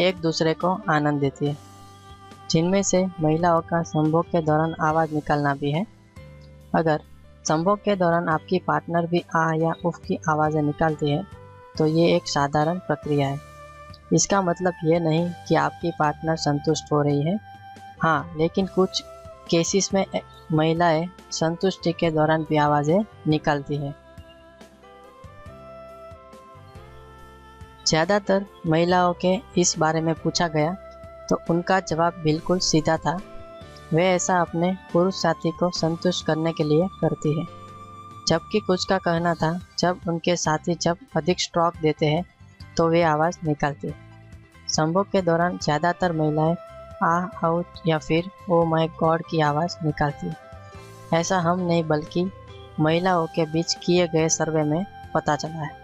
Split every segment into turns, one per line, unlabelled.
एक दूसरे को आनंद देती है, जिनमें से महिलाओं का संभोग के दौरान आवाज़ निकालना भी है। अगर संभोग के दौरान आपकी पार्टनर भी आ या उफ की आवाज़ें निकालती है तो ये एक साधारण प्रक्रिया है। इसका मतलब ये नहीं कि आपकी पार्टनर संतुष्ट हो रही है। हाँ, लेकिन कुछ केसेस में महिलाएं संतुष्टि के दौरान भी आवाज़ें निकालती है। ज़्यादातर महिलाओं के इस बारे में पूछा गया तो उनका जवाब बिल्कुल सीधा था। वे ऐसा अपने पुरुष साथी को संतुष्ट करने के लिए करती है, जबकि कुछ का कहना था जब उनके साथी जब अधिक स्ट्रोक देते हैं तो वे आवाज़ निकालती है। संभोग के दौरान ज़्यादातर महिलाएं आह आउट या फिर ओ माय गॉड की आवाज़ निकालती है। ऐसा हम नहीं बल्कि महिलाओं के बीच किए गए सर्वे में पता चला है।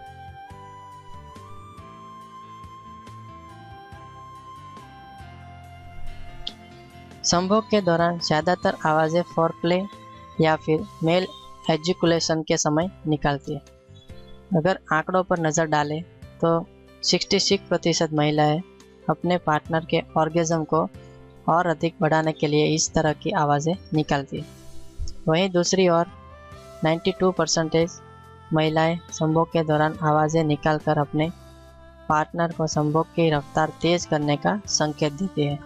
संभोग के दौरान ज़्यादातर आवाज़ें फोरप्ले या फिर मेल एजुकुलेशन के समय निकालती है। अगर आंकड़ों पर नज़र डालें तो 66% महिलाएं अपने पार्टनर के ऑर्गेज़म को और अधिक बढ़ाने के लिए इस तरह की आवाज़ें निकालती है। वहीं दूसरी ओर 92% महिलाएं संभोग के दौरान आवाज़ें निकालकर अपने पार्टनर को संभोग की रफ्तार तेज़ करने का संकेत देती है।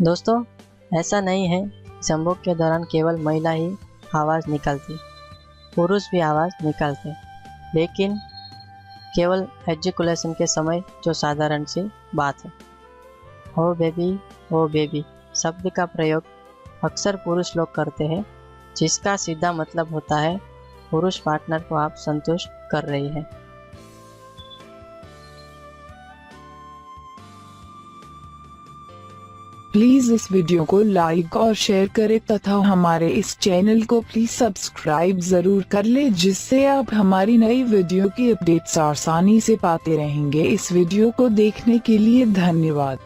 दोस्तों, ऐसा नहीं है संभोग के दौरान केवल महिला ही आवाज़ निकालती, पुरुष भी आवाज़ निकालते, लेकिन केवल एजुकुलेशन के समय जो साधारण सी बात है। ओ बेबी शब्द का प्रयोग अक्सर पुरुष लोग करते हैं, जिसका सीधा मतलब होता है पुरुष पार्टनर को आप संतुष्ट कर रही हैं।
प्लीज इस वीडियो को लाइक और शेयर करें तथा हमारे इस चैनल को प्लीज सब्सक्राइब जरूर कर ले, जिससे आप हमारी नई वीडियो की अपडेट्स आसानी से पाते रहेंगे। इस वीडियो को देखने के लिए धन्यवाद।